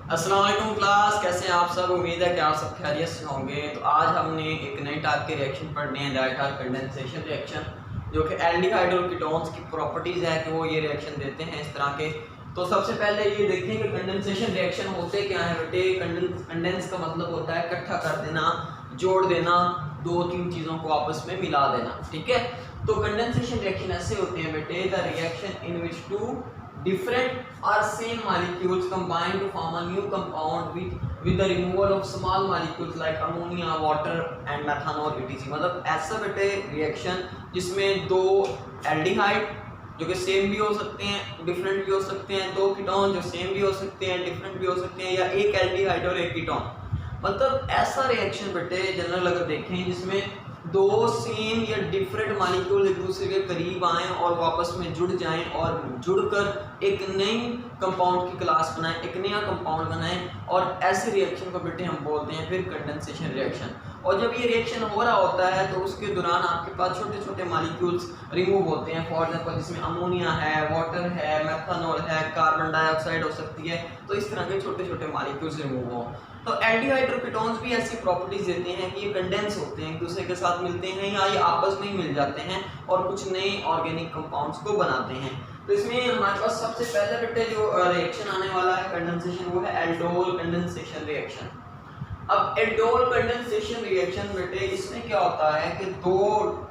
अस्सलाम वालेकुम क्लास, कैसे हैं आप सब। उम्मीद है कि आप सब खैरियत से होंगे। तो आज हमने एक नए टाइप के रिएक्शन पढ़ने हैं, दैट आर कंडेंसेशन रिएक्शन, जो कि एल्डिहाइड और कीटोन्स की प्रॉपर्टीज़ है कि वो ये रिएक्शन देते हैं इस तरह के। तो सबसे पहले ये देखें कि कंडेंसेशन रिएक्शन होते क्या है बेटे। कंडेंस का मतलब होता है इकट्ठा कर देना, जोड़ देना, दो तीन चीज़ों को आपस में मिला देना, ठीक है। तो कंडेंसेशन रिएक्शन ऐसे होते हैं बेटे, the reaction in which two different or same molecules combine to form a new compound with the removal of small molecules like ammonia, water and methanol etc। मतलब ऐसा बेटे रिएक्शन जिसमें दो एल्डिहाइड जो कि सेम भी हो सकते हैं, डिफरेंट भी हो सकते हैं, दो कीटोन जो सेम भी हो सकते हैं, डिफरेंट भी हो सकते हैं, या एक एल्डिहाइड और एक कीटोन। मतलब ऐसा रिएक्शन बेटे जनरल अगर देखें जिसमें दो सेम या डिफरेंट मॉलिक्यूल एक दूसरे के करीब आएं और वापस में जुड़ जाएं और जुड़कर एक नई कंपाउंड की क्लास बनाएं, एक नया कंपाउंड बनाएं, और ऐसे रिएक्शन को बेटे हम बोलते हैं फिर कंडेंसेशन रिएक्शन। और जब ये रिएक्शन हो रहा होता है तो उसके दौरान आपके पास छोटे छोटे मॉलिक्यूल्स रिमूव होते हैं। फॉर एग्जांपल जिसमें अमोनिया है, वाटर है, मेथनॉल है, कार्बन डाइऑक्साइड हो सकती है, तो इस तरह के छोटे छोटे मॉलिक्यूल्स रिमूव हों। तो एल्डिहाइड और कीटोन्स भी ऐसी प्रॉपर्टीज देते हैं कि ये कंडेंस होते हैं, एक दूसरे के साथ मिलते हैं या ये आपस में ही मिल जाते हैं और कुछ नए ऑर्गेनिक कंपाउंड्स को बनाते हैं। तो इसमें हमारे पास सबसे पहले बेटे जो रिएक्शन आने वाला है कंडेंसेशन, वो है एल्डोल कंडेंसेशन रिएक्शन। अब एल्डोल कंडेंसेशन रिएक्शन बेटे इसमें क्या होता है कि दो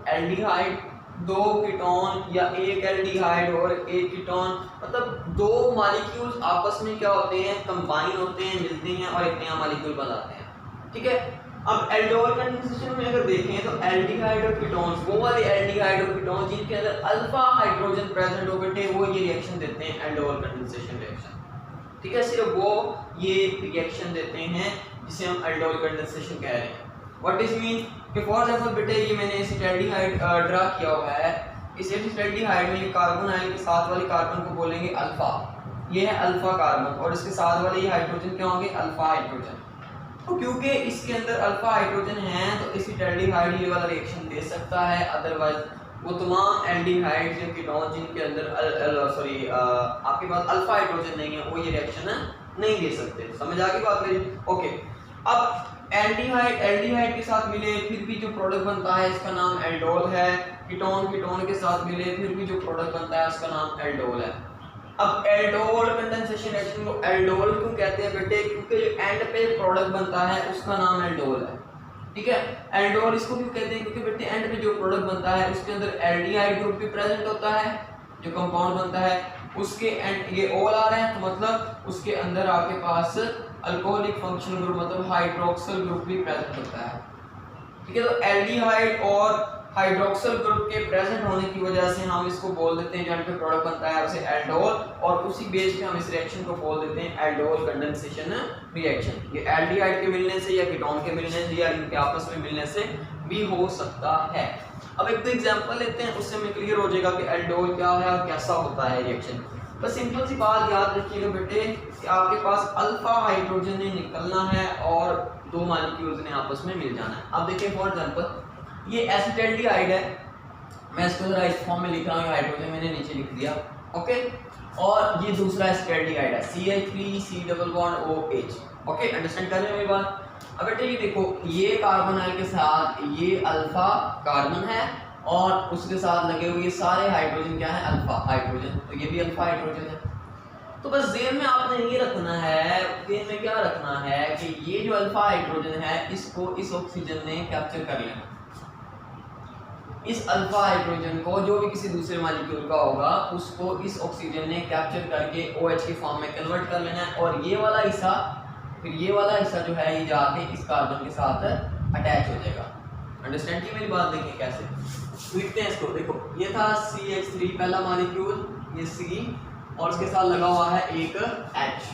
एल्डिहाइड, दो कीटोन या एक एल्डिहाइड और एक कीटोन, मतलब दो मॉलिक्यूल्स आपस में क्या होते हैं, कंबाइन होते हैं, मिलते हैं और एक नया मॉलिक्यूल बनाते हैं, ठीक है। अब एल्डोल कंडेंसेशन में अगर देखें तो एल्डिहाइड और कीटोन्स, वो वाले एल्डिहाइड और कीटोन जिनके अंदर अल्फा हाइड्रोजन प्रेजेंट हो बेटे, वो ये रिएक्शन देते हैं एल्डोल कंडेंसेशन रिएक्शन, ठीक है। सिर्फ वो ये रिएक्शन देते हैं जिसे हम एल्डोल कंडेंसेशन कह रहे हैं। व्हाट इज मीन कि फॉर एग्जांपल बेटे ये मैंने एसिटाल्डिहाइड ड्रा किया हुआ है। इस एसिटाल्डिहाइड में कार्बन आयन के साथ वाले कार्बन को बोलेंगे अल्फा, ये है अल्फा कार्बन, और इसके साथ वाले ये हाइड्रोजन क्या होंगे, अल्फा हाइड्रोजन। तो क्योंकि इसके अंदर अल्फा हाइड्रोजन है तो एसिटाल्डिहाइड ये वाला रिएक्शन दे सकता है, अदरवाइज वो तमाम एल्डिहाइड जो कीटोन जिनके अंदर आपके पास अल्फा हाइड्रोजन नहीं है वो ये रिएक्शन नहीं दे सकते। समझ आ गई बात मेरी? ओके। अब एल्डिहाइड के साथ मिले फिर भी जो प्रोडक्ट बनता है इसका नाम एल्डोल है, कीटोन के साथ मिले फिर भी जो प्रोडक्ट बनता है उसका नाम एल्डोल है। अब एल्डोल कंडेंसेशन रिएक्शन को एल्डोल क्यों कहते हैं बेटे, क्योंकि जो एंड पे प्रोडक्ट बनता है उसका नाम एल्डोल है, ठीक है। एल्डोल इसको क्यों कहते हैं, क्योंकि बेटे एंड पे जो प्रोडक्ट बनता है उसके अंदर एल्डिहाइड ग्रुप भी प्रेजेंट होता है, जो कंपाउंड बनता है उसके एंड ये ओल आ रहे हैं तो मतलब उसके अंदर आपके पास अल्कोहलिक फंक्शनल ग्रुप मतलब हाइड्रोक्सिल ग्रुप भी प्रेजेंट होता है, ठीक है। तो एल्डिहाइड और हाइड्रोक्सिल ग्रुप के प्रेजेंट होने की वजह से हम इसको बोल देते हैं, जहाँ पे प्रोडक्ट बनता है उसे एल्डोल, और उसी बेस पे हम इस रिएक्शन को बोल देते हैं एल्डोल कंडेंसेशन रिएक्शन। ये एल्डिहाइड के मिलने से या कीटोन के मिलने से या इनके आपस में मिलने से भी हो सकता है। अब एक तो एग्जांपल लेते हैं, उससे हमें क्लियर हो जाएगा कि एल्डोल क्या है और कैसा होता है रिएक्शन। बस सिंपल सी बात याद रखिएगा बेटे कि आपके पास अल्फा हाइड्रोजन ने निकलना है और दो मॉलिक्यूल्स ने आपस में मिल जाना है। अब देखिए फॉर एग्जांपल ये एसिटाल्डिहाइड है, मैं इसको जरा इस फॉर्म में लिख रहा हूँ, हाइड्रोजन मैंने नीचे लिख दिया, ओके। और ये दूसरा एसिटाल्डिहाइड है CH3 double bond OH, okay. Understand कर रहे हैं मेरी बात? अब बेटे ये देखो ये कार्बन आयन के साथ ये अल्फा कार्बन है और उसके साथ लगे हुए सारे हाइड्रोजन क्या है, अल्फा हाइड्रोजन, तो ये भी अल्फा हाइड्रोजन है। तो बस ज़हन में आपने ये रखना है, ज़हन में क्या रखना है कि ये जो अल्फा हाइड्रोजन है इसको इस ऑक्सीजन ने कैप्चर कर लेना। इस अल्फा हाइड्रोजन को जो भी किसी दूसरे मॉलिक्यूल का होगा उसको इस ऑक्सीजन ने कैप्चर करके OH के फॉर्म में कन्वर्ट कर लेना है, और ये वाला हिस्सा फिर ये वाला हिस्सा जो है ये जाके इस कार्बन के साथ अटैच हो जाएगा। अंडरस्टैंड की मेरी बात? देखिए कैसे लिखते हैं इसको। देखो ये था CH3 पहला मॉलिक्यूल, ये C और उसके साथ लगा हुआ है एक H।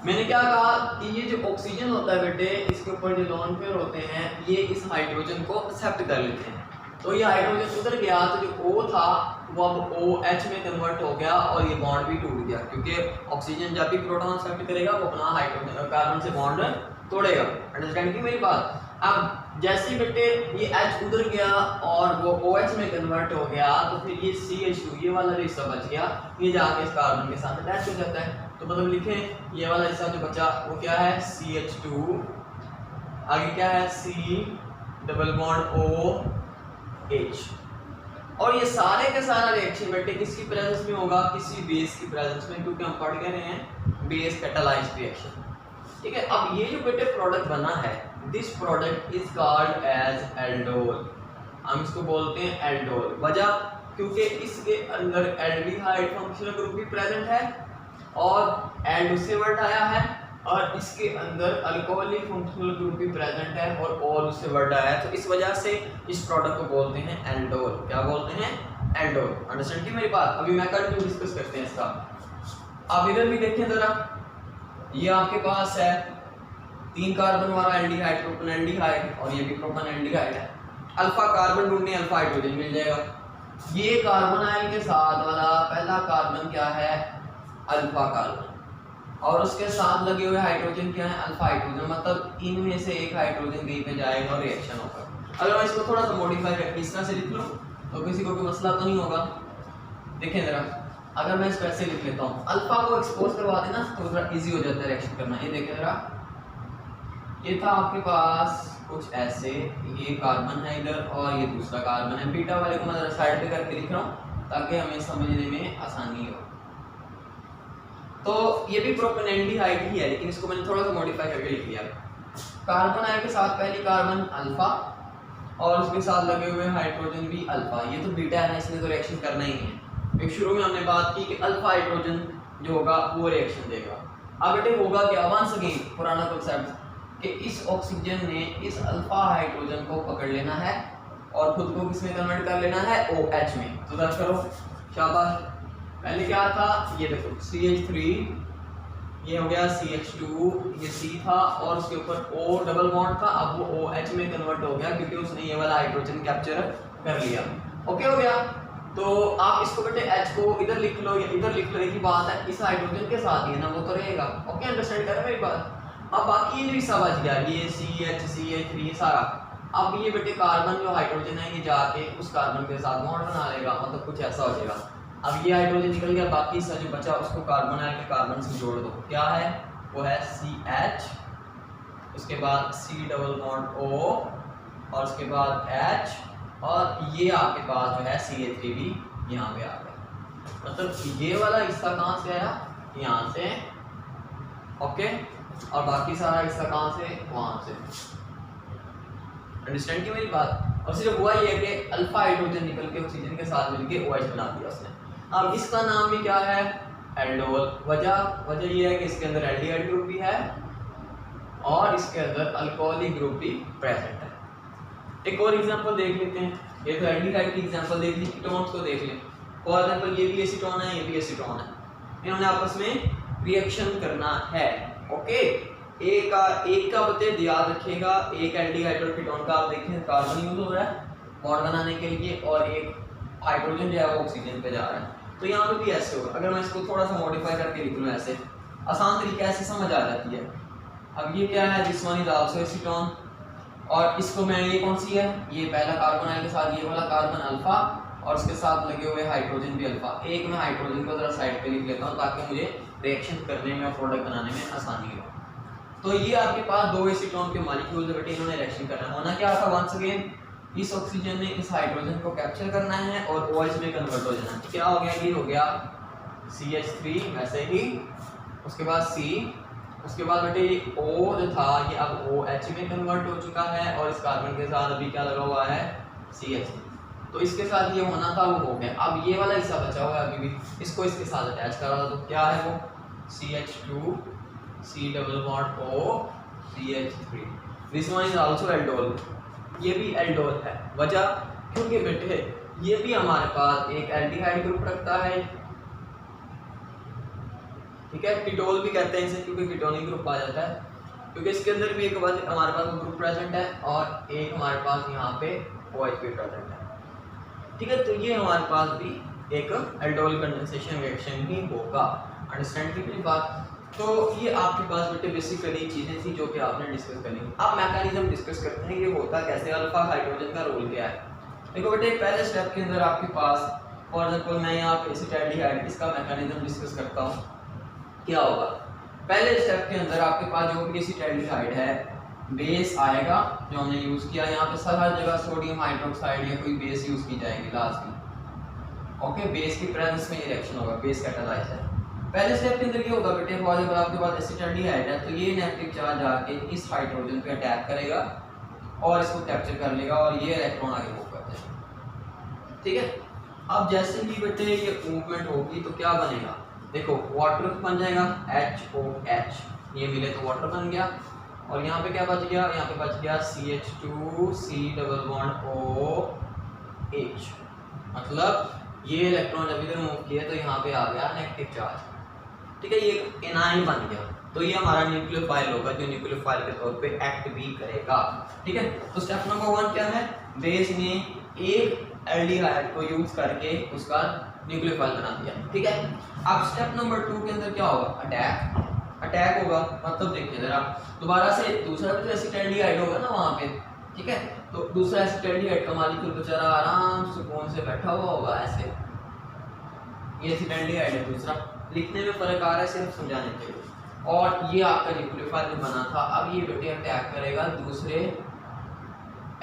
मैंने क्या कहा कि ये जो ऑक्सीजन होता है बेटे इसके ऊपर जो लोन पेयर होते हैं ये इस हाइड्रोजन को एक्सेप्ट कर लेते हैं। तो ये हाइड्रोजन उधर गया तो जो O था वो अब OH में कन्वर्ट हो गया और ये बॉन्ड भी टूट गया, क्योंकि ऑक्सीजन जब भी प्रोटॉन एक्सेप्ट करेगा वो अपना हाइड्रोजन कार्बन से बॉन्ड तोड़ेगा। अंडरस्टैंड की मेरी बात? अब जैसे बेटे ये H उधर गया और वो OH में कन्वर्ट हो गया तो फिर ये CH2 ये वाला हिस्सा बच गया, ये जाके इस कार्बन के साथ अटैच हो जाता है। तो मतलब लिखें ये वाला हिस्सा जो बचा वो क्या है CH2, आगे क्या है C डबल बॉन्ड OH। और ये सारे का सारा रिएक्शन बेटे किसकी प्रेजेंस में होगा, किसी बेस की प्रेजेंस में, क्योंकि हम पढ़ के रहे हैं बेस कैटालाइज्ड रिएक्शन। ठीक है, अब ये जो बेटे प्रोडक्ट बना है this product is called as aldol, हम इसको बोलते हैं एल्डोल। वजह क्योंकि इसके अंदर एल्डिहाइड फंक्शनल ग्रुप भी प्रेजेंट है और एल्ड उससे वर्ड आया है, और इसके अंदर अल्कोहलिक फंक्शनल ग्रुप भी प्रेजेंट है और ऑल उससे वर्ड आया है। तो इस वजह से इस प्रोडक्ट को बोलते हैं एल्डोल। क्या बोलते हैं, एल्डोल। अंडरस्टैंड की मेरी बात। अभी मैं कंटिन्यू डिस्कस करते हैं इसका। अब इधर भी देखें जरा, ये आपके पास है 3 कार्बन वाला एल्डिहाइड प्रोपेनएल्डिहाइड और ये भी प्रोपेनएल्डिहाइड है। अल्फा कार्बन ढूंढने अल्फा हाइड्रोजन मिल जाएगा। ये कार्बोनाइल के साथ वाला पहला कार्बन क्या है, अल्फा कार्बन, और उसके साथ लगे हुए हाइड्रोजन क्या है, अल्फा हाइड्रोजन। मतलब इनमें से एक हाइड्रोजन कहीं पे जाएगा और रिएक्शन होगा। अगर मैं इसको थोड़ा सा मॉडिफाई करके इस तरह से लिख लूं तो किसी को कोई मसला तो नहीं होगा। देखें जरा, अगर मैं इसको ऐसे लिख लेता हूँ, अल्फा को एक्सपोज करवा देना तो थोड़ा इजी हो जाता है रिएक्शन करना। ये देखें जरा, ये था आपके पास कुछ ऐसे, ये कार्बन है इधर और ये दूसरा कार्बन है। बीटा वाले को मैं जरा साइड पे करके लिख रहा हूँ ताकि हमें समझने में आसानी हो। तो ये भी प्रोपेनएल्डिहाइड ही है, लेकिन इसको मैंने थोड़ा सा मॉडिफाई करके लिख लिया। कार्बन आए के साथ पहली कार्बन अल्फा और उसके साथ लगे हुए हाइड्रोजन भी अल्फा। ये तो बीटा है ना, इसने तो रिएक्शन करना ही है। एक शुरू में हमने बात की कि अल्फा हाइड्रोजन जो होगा वो रिएक्शन देगा। अब बेटे होगा क्या, वंस अगेन पुराना कॉन्सेप्ट कि इस ऑक्सीजन ने इस अल्फा हाइड्रोजन को पकड़ लेना है और खुद को किसमें कन्वर्ट कर लेना है, OH में। तो दर्ज करो, शाबाश। पहले क्या था, ये देखो CH3, ये हो गया CH2, ये C था और उसके ऊपर O डबल बॉन्ड था। अब वो OH में कन्वर्ट हो गया क्योंकि उसने ये वाला हाइड्रोजन कैप्चर कर लिया। ओके हो गया। तो आप इसको बेटे H को इधर लिख लो या इधर लिख लो, एक ही बात है, इस हाइड्रोजन के साथ ही ना वो तो रहेगा। ओके, अंडरस्टैंड कर रहे हैं मेरी बात। अब बाकी ये जो हिस्सा बच गया, ये CH CH3 सारा, अब ये बेटे कार्बन जो हाइड्रोजन है ये जाके उस कार्बन के साथ बॉन्ड बना लेगा, मतलब कुछ ऐसा हो जाएगा। अब ये हाइड्रोजन निकल गया, बाकी हिस्सा जो बचा उसको कार्बोनाइल के कार्बन से जोड़ दो। क्या है वो है CH, उसके बाद C डबल बॉन्ड O और उसके बाद H, और ये आपके पास जो है CH3 भी यहाँ पे आ गया। मतलब ये वाला हिस्सा कहाँ से आया, यहाँ से। ओके, और बाकी सारा हिस्सा कहाँ से, वहाँ से। अंडरस्टैंड की मेरी बात। और सिर्फ हुआ ये है कि अल्फा हाइड्रोजन निकल के ऑक्सीजन के साथ मिलके OH बना दिया उसने। अब इसका नाम भी क्या है, एल्डोल। वजह ये है कि इसके अंदर एल्डिहाइड ग्रुप भी है और इसके अंदर अल्कोहलिक ग्रुप भी प्रेजेंट है। एक और एग्जांपल देख लेते हैं। ये तो एल्डिहाइड की एग्जांपल देख ली, कीटोन्स को देख लें। फॉर एग्जांपल ये भी एसीटोन है, ये भी एसीटोन है, इन्होंने आपस में रिएक्शन करना है। ओके, एक का बते याद रखिएगा, एक एल्डिहाइड और कीटोन का आप देखें कार्बन यूज हो रहा है बॉन्ड बनाने के लिए और एक हाइड्रोजन जो है वो ऑक्सीजन पे जा रहा है। तो यहाँ पे भी ऐसे होगा। अगर मैं इसको थोड़ा सा मॉडिफाई करके लिख लूँ ऐसे, आसान तरीके से समझ आ जाती है। अब ये क्या है, this one is also acetone, और इसको मैं, ये कौन सी है, ये पहला कार्बोनाइल के साथ ये वाला कार्बन अल्फा और उसके साथ लगे हुए हाइड्रोजन भी अल्फा। एक मैं हाइड्रोजन को जरा साइड पे लिख लेता हूँ ताकि मुझे रिएक्शन करने में और प्रोडक्ट बनाने में आसानी हो। तो ये आपके पास दो एसीटोन के मॉलिक्यूल बेटे, इन्होंने रिएक्शन करना होना क्या था, वंस अगेन इस ऑक्सीजन ने इस हाइड्रोजन को कैप्चर करना है और OH में कन्वर्ट हो जाना है। क्या हो गया, ये हो गया CH3 वैसे ही, उसके बाद C, उसके बाद बेटे ये O जो था ये अब OH में कन्वर्ट हो चुका है और इस कार्बन के साथ अभी क्या लगा हुआ है, CH3। तो इसके साथ ये होना था वो हो गया। अब ये वाला हिस्सा बचा हुआ है अभी भी, इसको इसके साथ अटैच करा था। तो क्या है वो, CH2 C double bond O CH3। This one is also aldol, ये भी एल्डोल है। वजह क्योंकि बेटे ये भी हमारे पास एक एल्डिहाइड ग्रुप रखता है, ठीक है। कीटोल भी कहते हैं इसे क्योंकि कीटोनिक ग्रुप आ जाता है, क्योंकि इसके अंदर भी एक हमारे पास ग्रुप प्रेजेंट है और एक हमारे पास यहाँ पे OH भी प्रेजेंट है, ठीक है। तो ये हमारे पास भी एक एल्डोल कंडेंसेशन रिएक्शन ही होगा। अंडरस्टैंड की मेरी बात। तो ये आपके पास बेटे बेसिकली चीज़ें थी जो कि आपने डिस्कस करनी। अब मैकेनिज्म डिस्कस करते हैं, ये होता कैसे, अल्फा हाइड्रोजन का रोल क्या है। देखो बेटे पहले स्टेप के अंदर आपके पास फॉर एग्जांपल मैं यहाँ पे एसिटाल्डिहाइड इसका मैकेनिज्म डिस्कस करता हूँ। क्या होगा, पहले स्टेप के अंदर आपके पास जो भी एसिटाल्डिहाइड है बेस आएगा जो हमने यूज़ किया, यहाँ पे हर जगह सोडियम हाइड्रोक्साइड या कोई बेस यूज़ की जाएगी लास्ट में। ओके, बेस की प्रेजेंस में ये रिएक्शन होगा, बेस कैटालाइज है। पहले स्टेप के अंदर ये होगा बेटे फॉर एग्जांपल आपके पास एसिटाल्डिहाइड है तो ये नेगेटिव चार्ज आके इस हाइड्रोजन पे अटैक करेगा और इसको कैप्चर कर लेगा और ये इलेक्ट्रॉन आगे मूव कर देगा। ठीक है, अब जैसे ही बेटे ये मूवमेंट होगी तो क्या बनेगा, देखो वाटर बन जाएगा HOH, ये मिले तो वाटर बन गया और यहाँ पे क्या बच गया, यहाँ पे बच गया CH2 C double bond OH, मतलब ये इलेक्ट्रॉन जब इधर मूव किया तो यहाँ पे आ गया नेगेटिव चार्ज। ठीक है, ये एनायन बन गया तो ये हमारा न्यूक्लियोफाइल होगा जो न्यूक्लियोफाइल के तौर पे एक्ट भी करेगा। ठीक है, तो स्टेप नंबर 1 क्या है, बेस ने एक एल्डिहाइड को यूज करके उसका न्यूक्लियोफाइल बना दिया। ठीक है, अब स्टेप नंबर 2 के अंदर क्या होगा, अटैक होगा, मतलब देखिए जरा दोबारा से दूसरा भी तो एसिटाल्डिहाइड होगा ना वहाँ पे। ठीक है, तो दूसरा एसिटाल्डिहाइड का मालिक्यूल बेचारा आराम सुकून से बैठा हुआ होगा ऐसे, ये एसिटाल्डिहाइड है दूसरा, लिखने में फर्क आ रहा है सिर्फ समझाने के लिए, और ये आपका न्यूक्लियोफाइल जो बना था अब ये बेटे अटैक करेगा दूसरे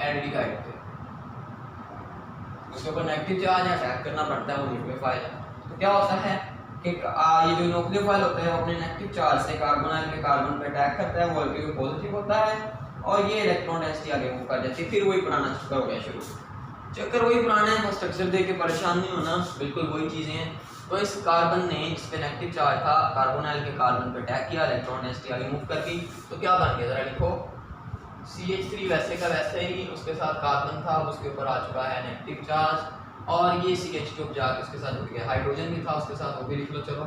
एल्डिहाइड पे, उसके ऊपर नेगेटिव चार्ज अटैक करना पड़ता है, वो न्यूक्लियोफाइल। तो क्या होता है कि ये जो न्यूक्लियोफाइल होता है अपने नेगेटिव चार्ज से कार्बोनाइल के कार्बन पे अटैक करता है, वो अल्किल पॉजिटिव होता है और ये इलेक्ट्रॉन डेंसिटी आगे मूव कर जाती है। फिर वही पुराना चक्कर हो गया शुरू, चक्कर वही पुराना है, बस स्ट्रक्चर देख के परेशान नहीं होना, बिल्कुल वही चीज़ें हैं। तो इस कार्बन ने इस पे नेगेटिव चार्ज था, कार्बोनाइल के कार्बन पे अटैक किया, इलेक्ट्रॉन डेंसिटी आगे मूव करके, तो क्या बन गया जरा लिखो, CH3 वैसे का वैसे ही, उसके साथ कार्बन था उसके ऊपर आ चुका है नेगेटिव चार्ज और ये CH2 जाके उसके साथ जुड़ गया, हाइड्रोजन भी था उसके साथ, वो भी लिख लो चलो।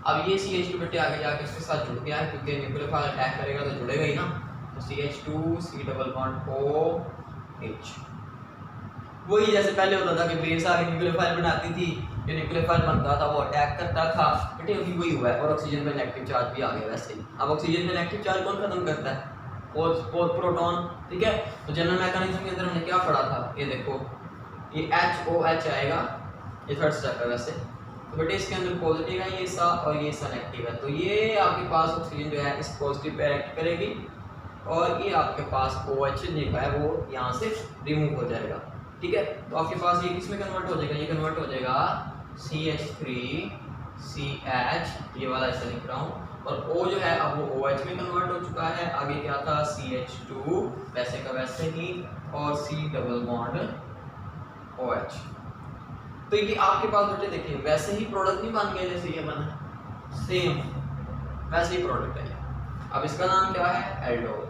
अब ये CH2 बेटे आगे जाके उसके साथ जुड़ गया है क्योंकि न्यूक्लियोफाइल अटैक करेगा तो जुड़ेगा ही ना, तो CH2 C double bond OH। वही जैसे पहले होता था कि बेस आगे न्यूक्लियोफाइल बनाती थी, जो न्यूक्लियोफाइल बनता था वो अटैक करता था, बेटे अभी वही हुआ है, और ऑक्सीजन पे नेगेटिव चार्ज भी आ गया वैसे ही। अब ऑक्सीजन पे नेगेटिव चार्ज कौन खत्म करता है, प्रोटॉन। ठीक है, तो जनरल मैकेनिज्म के अंदर हमने क्या पढ़ा था, ये देखो ये HOH आएगा, ये थर्ड स्टेप है वैसे, तो बेटे इसके अंदर पॉजिटिव है ये हिस्सा और ये हिस्सा नेगेटिव है, तो ये आपके पास ऑक्सीजन जो है इस पॉजिटिव पे एक्ट करेगी और ये आपके पास OH जो है वो यहाँ से रिमूव हो जाएगा। ठीक है, तो आपके पास ये किस में कन्वर्ट हो जाएगा, ये कन्वर्ट हो जाएगा CH3 CH, ये वाला ऐसा लिख रहा हूँ, और O जो है अब वो OH में कन्वर्ट हो चुका है, आगे क्या था CH2 वैसे का वैसे ही और C डबल बॉन्ड OH। तो ये आपके पास बेटे देखिए वैसे ही प्रोडक्ट नहीं बन गया जैसे ये बना, सेम वैसे ही प्रोडक्ट है। अब इसका नाम क्या है, एल्डोल।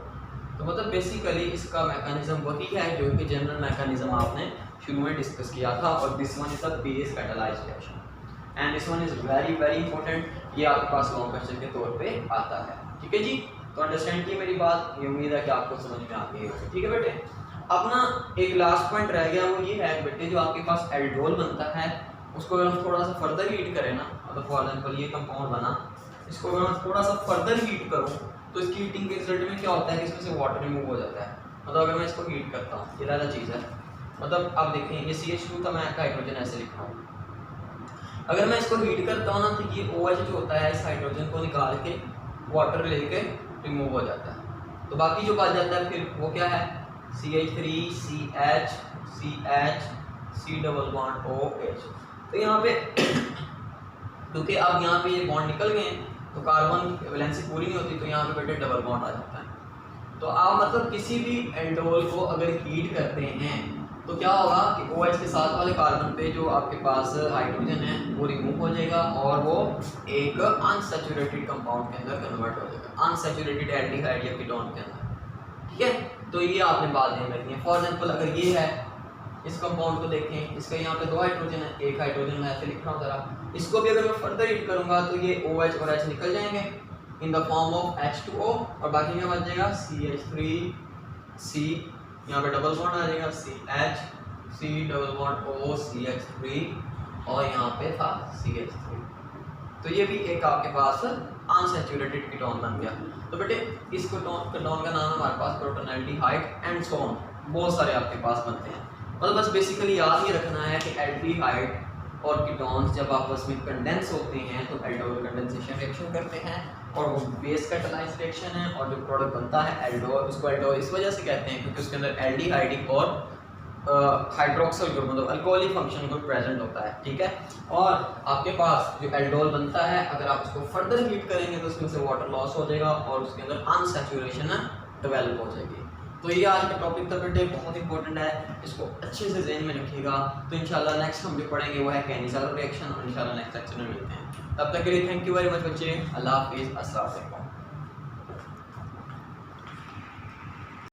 तो मतलब बेसिकली इसका मैकेनिज्म वही है जो कि जनरल मैकेनिज्म आपने शुरू में डिस्कस किया था, और this one is a base catalysed reaction and this one is very very important, ये आपके पास लॉन्ग क्वेश्चन के तौर पे आता है। ठीक है जी, तो अंडरस्टैंड की मेरी बात, ये उम्मीद है कि आपको समझ में आ गई होगी। ठीक है बेटे, अब ना एक लास्ट पॉइंट रह गया, वो ये है बेटे जो आपके पास एल्डोल बनता है उसको अगर हम थोड़ा सा फर्दर हीट करें ना, मतलब फॉर एग्जांपल ये कंपाउंड बना, इसको अगर मैं थोड़ा सा फर्दर हीट करूँ तो इसकी हीटिंग के रिजल्ट में क्या होता है कि इसमें से वाटर रिमूव हो जाता है। मतलब अगर मैं इसको हीट करता हूँ, ये ज़्यादा चीज़ है, मतलब आप देखें ये CH2 था, मैं हाइड्रोजन ऐसे लिख रहा हूँ, अगर मैं इसको हीट करता हूँ ना तो ये OH जो होता है इस हाइड्रोजन को निकाल के वाटर लेके रिमूव हो जाता है, तो बाकी जो बच जाता है फिर वो क्या है CH3 CH CH C double bond OH। तो यहाँ पे क्योंकि अब यहाँ पे ये बॉन्ड निकल गए हैं तो कार्बन की वैलेंसी पूरी नहीं होती, तो यहाँ पे बेटे डबल बॉन्ड आ जाता है। तो आप मतलब किसी भी एल्डोल को अगर हीट करते हैं तो क्या होगा कि OH के साथ वाले कार्बन पे जो आपके पास हाइड्रोजन है वो रिमूव हो जाएगा और वो एक अनसैचुरेटेड कंपाउंड के अंदर कन्वर्ट हो जाएगा, अनसैचुरेटेड एल्डिहाइड या कीटोन के अंदर। ठीक है, तो ये आपने बात ध्यान रखनी है। फॉर एग्जांपल अगर ये है, इस कंपाउंड को देखें, इसका यहाँ पे 2 हाइड्रोजन है, एक हाइड्रोजन मैं ऐसे लिख रहा हूँ जरा, इसको भी अगर मैं फर्दर हीट करूँगा तो ये OH और H निकल जाएंगे in the form of H2O, और बाकी क्या बच जाएगा CH3C, यहाँ पे डबल बॉन्ड आ जाएगा CH C double bond O CH3 और यहाँ पे था CH3। तो ये भी एक आपके पास अनसैचुरेटेड कीटोन बन गया। तो बेटे इस कीटोन का नाम हमारे पास proton aldehyde and so on, बहुत सारे आपके पास बनते हैं। मतलब बस बेसिकली याद ये रखना है कि एल्डिहाइड और कीटोन्स जब आपस में कंडेंस होते हैं तो एल्डोल कंडेंसेशन रिएक्शन करते हैं और वो बेस कैटालाइज रिएक्शन है, और जो प्रोडक्ट बनता है एल्डोल, उसको एल्डोल इस वजह से कहते हैं क्योंकि उसके अंदर एल्डिहाइडिक और हाइड्रोक्सिल ग्रुप मतलब अल्कोहलिक फंक्शन ग्रुप प्रेजेंट होता है, ठीक है। और आपके पास जो एल्डोल बनता है अगर आप उसको फर्दर हीट करेंगे तो उसमें से वाटर लॉस हो जाएगा और उसके अंदर अनसैचुरेशन डेवलप हो जाएगी। तो ये आज का टॉपिक था बेटे, बहुत इंपॉर्टेंट है, इसको अच्छे से ज़हन में रखिएगा। तो इंशाल्लाह नेक्स्ट हम जो पढ़ेंगे वो है कैनिसारो रिएक्शन, और इंशाल्लाह नेक्स्ट लेक्चर में मिलते हैं। तब तक के लिए थैंक यू वेरी मच बच्चे, अल्लाह हाफिज़, अस्सलाम वालेकुम।